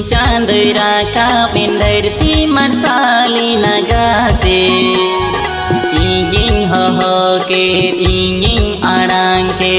चांद राकाब धरती मरसाली नगाते इगिंग हो के इगिंग आड़ांग के